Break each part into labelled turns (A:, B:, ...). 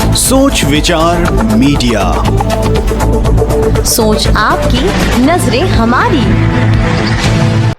A: सोच विचार मीडिया,
B: सोच आपकी, नजरें हमारी।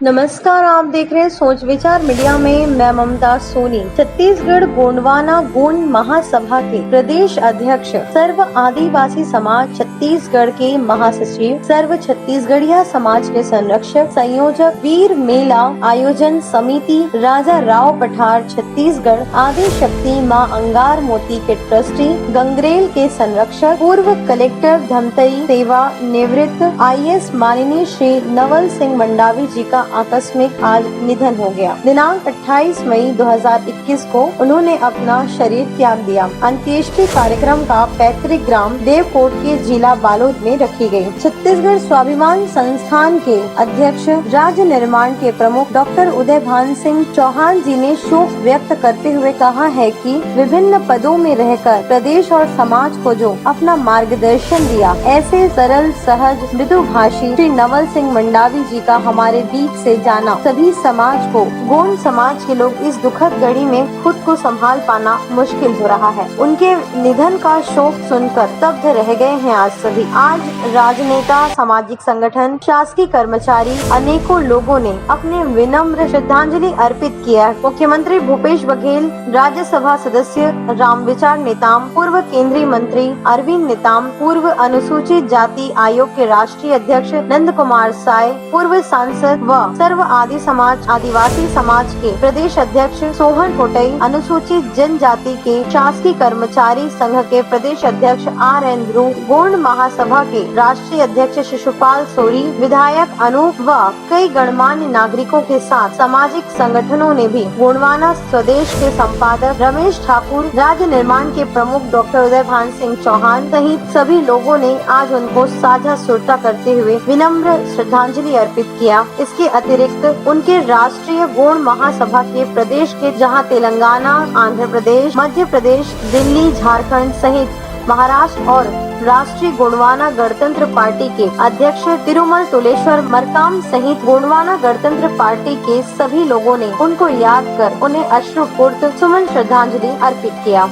C: नमस्कार, आप देख रहे हैं सोच विचार मीडिया में मैं ममता सोनी। छत्तीसगढ़ गोंडवाना गोंड महासभा के प्रदेश अध्यक्ष, सर्व आदिवासी समाज छत्तीसगढ़ के महासचिव, सर्व छत्तीसगढ़िया समाज के संरक्षक, संयोजक, वीर मेला आयोजन समिति राजा राव पठार छत्तीसगढ़, आदि शक्ति मां अंगार मोती के ट्रस्टी, गंगरेल के संरक्षक, पूर्व कलेक्टर धमतरी सेवा निवृत्त IAS माननीय श्री नवल सिंह मंडावी जी का आकस्मिक आज निधन हो गया। दिनांक 28 मई 2021 को उन्होंने अपना शरीर त्याग दिया। अंत्येष्टि कार्यक्रम का पैतृक ग्राम देवकोट के जिला बालोद में रखी गई। छत्तीसगढ़ स्वाभिमान संस्थान के अध्यक्ष, राज्य निर्माण के प्रमुख डॉक्टर उदय भान सिंह चौहान जी ने शोक व्यक्त करते हुए कहा है कि विभिन्न पदों में रहकर प्रदेश और समाज को जो अपना मार्गदर्शन दिया, ऐसे सरल सहज मृदुभाषी श्री नवल सिंह मंडावी जी का हमारे बीच से जाना सभी समाज को, गोंड समाज के लोग इस दुखद घड़ी में खुद को संभाल पाना मुश्किल हो रहा है। उनके निधन का शोक सुनकर स्तब्ध रह गए हैं आज सभी। आज राजनेता, सामाजिक संगठन, शासकीय कर्मचारी, अनेकों लोगों ने अपने विनम्र श्रद्धांजलि अर्पित किया। मुख्यमंत्री भूपेश बघेल, राज्यसभा सदस्य रामविचार नेताम, पूर्व केंद्रीय मंत्री अरविंद नेताम, पूर्व अनुसूचित जाति आयोग के राष्ट्रीय अध्यक्ष नंद कुमार साय, पूर्व सांसद व सर्व आदि समाज आदिवासी समाज के प्रदेश अध्यक्ष सोहन पोटई, अनुसूचित जनजाति के शासकीय कर्मचारी संघ के प्रदेश अध्यक्ष RN ध्रुव, गोंड महासभा के राष्ट्रीय अध्यक्ष शिशुपाल सोरी, विधायक अनूप व कई गणमान्य नागरिकों के साथ सामाजिक संगठनों ने भी गोंडवाना स्वदेश के संपादक रमेश ठाकुर, राज्य निर्माण के प्रमुख डॉक्टर उदय भान सिंह चौहान सहित सभी लोगों ने आज उनको साझा सुरता करते हुए विनम्र श्रद्धांजलि अर्पित किया। इसके अतिरिक्त उनके राष्ट्रीय गोंड महासभा के प्रदेश के, जहां तेलंगाना, आंध्र प्रदेश, मध्य प्रदेश, दिल्ली, झारखंड सहित महाराष्ट्र और राष्ट्रीय गोंडवाना गणतंत्र पार्टी के अध्यक्ष तिरुमल तुलेश्वर मरकाम सहित गोंडवाना गणतंत्र पार्टी के सभी लोगों ने उनको याद कर उन्हें अश्रुपूर्त सुमन श्रद्धांजलि अर्पित किया।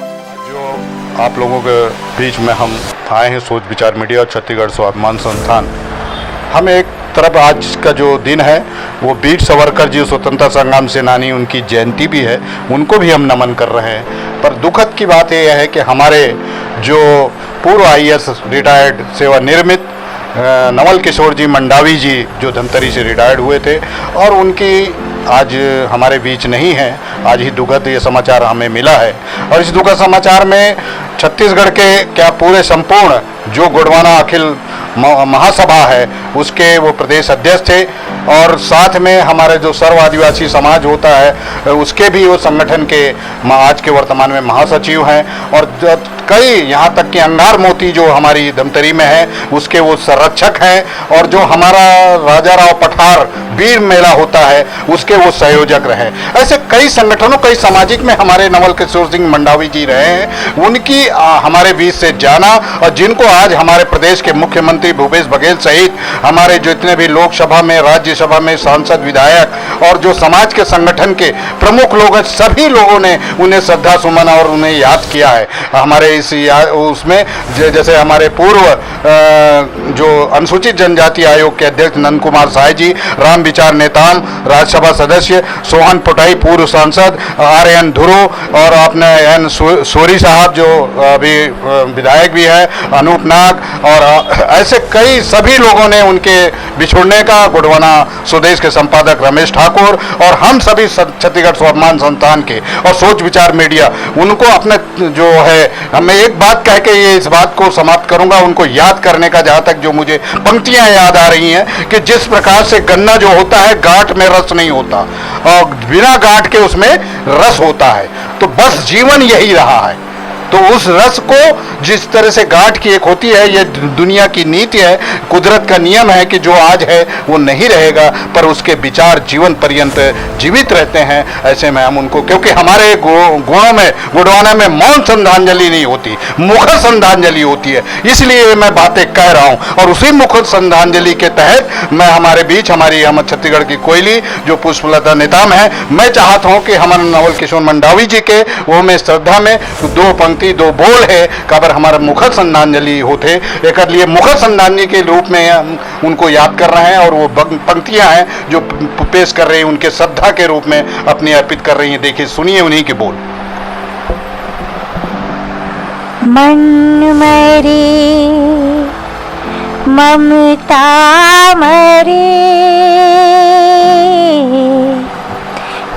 D: जो आप लोगों के बीच में हम आए हैं, सोच विचार मीडिया और छत्तीसगढ़ स्वाभिमान संस्थान, हम एक तरफ आज का जो दिन है वो वीर सावरकर जी स्वतंत्रता संग्राम सेनानी, उनकी जयंती भी है, उनको भी हम नमन कर रहे हैं। पर दुखद की बात यह है कि हमारे जो पूर्व IAS रिटायर्ड सेवानिवृत्त नवल किशोर जी मंडावी जी जो धमतरी से रिटायर्ड हुए थे और उनकी आज हमारे बीच नहीं है। आज ही दुखद ये समाचार हमें मिला है और इस दुखद समाचार में छत्तीसगढ़ के क्या पूरे संपूर्ण जो गोंडवाना अखिल महासभा है उसके वो प्रदेश अध्यक्ष थे और साथ में हमारे जो सर्व आदिवासी समाज होता है उसके भी वो संगठन के आज के वर्तमान में महासचिव हैं और कई यहाँ तक कि अंगार मोती जो हमारी धमतरी में है उसके वो संरक्षक हैं और जो हमारा राजा राव पठार वीर मेला होता है उसके वो संयोजक रहे। ऐसे कई संगठनों, कई सामाजिक में हमारे नवल किशोर सिंह मंडावी जी रहे हैं। उनकी हमारे बीच से जाना और जिनको आज हमारे प्रदेश के मुख्यमंत्री भूपेश बघेल सहित हमारे जो इतने भी लोकसभा में, राज्यसभा में सांसद, विधायक और जो समाज के संगठन के प्रमुख लोग हैं, सभी लोगों ने उन्हें श्रद्धा सुमन और उन्हें याद किया है। हमारे इस उसमें जैसे हमारे पूर्व जो अनुसूचित जनजाति आयोग के अध्यक्ष नंद कुमार साय जी, राम विचार नेताम, राज्यसभा सदस्य सोहन पोटई, पूर्व सांसद RN ध्रुव और अपने N सोरी साहब जो अभी विधायक भी है, अनूप नाग और ऐसे कई सभी लोगों ने उनके बिछुड़ने का, गोंडवाना स्वदेश के संपादक रमेश ठाकुर और हम सभी छत्तीसगढ़ स्वाभिमान संस्थान के और सोच विचार मीडिया उनको अपने जो है, मैं एक बात कह के ये इस बात को समाप्त करूंगा, उनको याद करने का। जहाँ तक जो मुझे पंक्तियां याद आ रही हैं कि जिस प्रकार से गन्ना जो होता है गांठ में रस नहीं होता और बिना गांठ के उसमें रस होता है, तो बस जीवन यही रहा है। तो उस रस को जिस तरह से गांठ की एक होती है, ये दुनिया की नीति है, कुदरत का नियम है कि जो आज है वो नहीं रहेगा, पर उसके विचार जीवन पर्यंत जीवित रहते हैं। ऐसे में हम उनको, क्योंकि हमारे गुणों में, गोंडवाना में मौन श्रद्धांजलि नहीं होती, मुखर श्रद्धांजलि होती है, इसलिए मैं बातें कह रहा हूँ। और उसी मुखर श्रद्धांजलि के तहत मैं हमारे बीच हमारी हम छत्तीसगढ़ की कोयली जो पुष्पलता नेताम है, मैं चाहता हूँ कि हमारे नवल किशोर मंडावी जी के वो मैं श्रद्धा में दो पंक्ति पंक्ति दो बोल है कबर हमारा मुखर श्रद्धांजलि होते एक लिए मुखर श्रद्धांजलि के रूप में हम उनको याद कर रहे हैं और वो पंक्तियां हैं जो पेश कर रहे हैं उनके श्रद्धा के रूप में अपनी अर्पित कर रही हैं। देखिए सुनिए उन्हीं के बोल।
E: मन मरे ममता मरे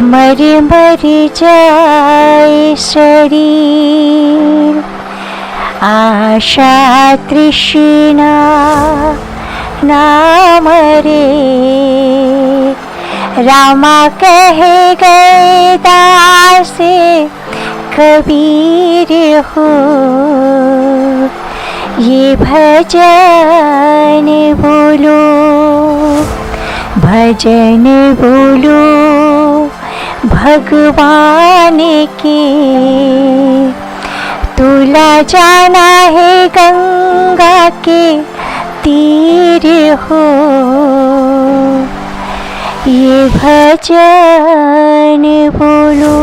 E: मर मर जाए शरीर आशा तृष्णा ना मरे रामा कह गए दासे कबीर हो ये भजन बोलो भजन बोलो भगवान के तुला जाना है गंगा के तीर हो ये भजन बोलो।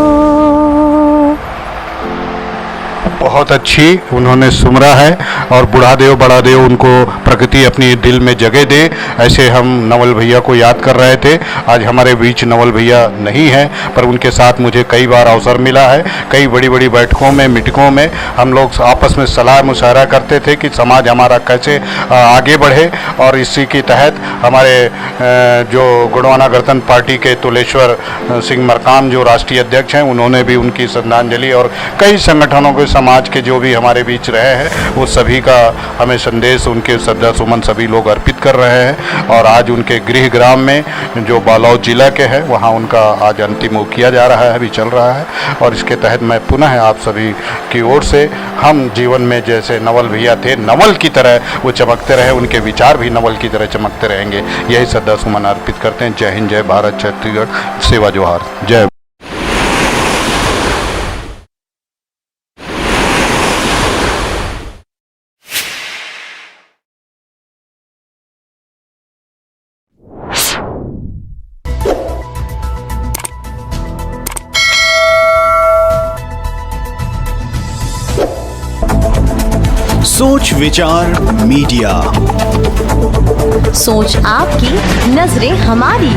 D: बहुत अच्छी उन्होंने सुमरा है और बुढ़ा देव बड़ा देव उनको प्रकृति अपनी दिल में जगह दे ऐसे हम नवल भैया को याद कर रहे थे। आज हमारे बीच नवल भैया नहीं है पर उनके साथ मुझे कई बार अवसर मिला है। कई बड़ी बड़ी बैठकों में मीटिंगों में हम लोग आपस में सलाह मुशावरा करते थे कि समाज हमारा कैसे आगे बढ़े और इसी के तहत हमारे जो गोंडवाना गणतंत्र पार्टी के तुलेश्वर सिंह मरकाम जो राष्ट्रीय अध्यक्ष हैं उन्होंने भी उनकी श्रद्धांजलि और कई संगठनों के समाज के जो भी हमारे बीच रहे हैं वो सभी का हमें संदेश उनके श्रद्धा सुमन सभी लोग अर्पित कर रहे हैं। और आज उनके गृह ग्राम में जो बालौद जिला के है वहाँ उनका आज अंतिम किया जा रहा है अभी चल रहा है। और इसके तहत मैं पुनः आप सभी की ओर से हम जीवन में जैसे नवल भैया थे नवल की तरह वो चमकते रहे उनके विचार भी नवल की तरह चमकते रहेंगे यही श्रद्धा सुमन अर्पित करते हैं। जय हिंद जय भारत छत्तीसगढ़ सेवा जोहार जय।
A: सोच विचार मीडिया,
B: सोच आपकी, नजरें हमारी।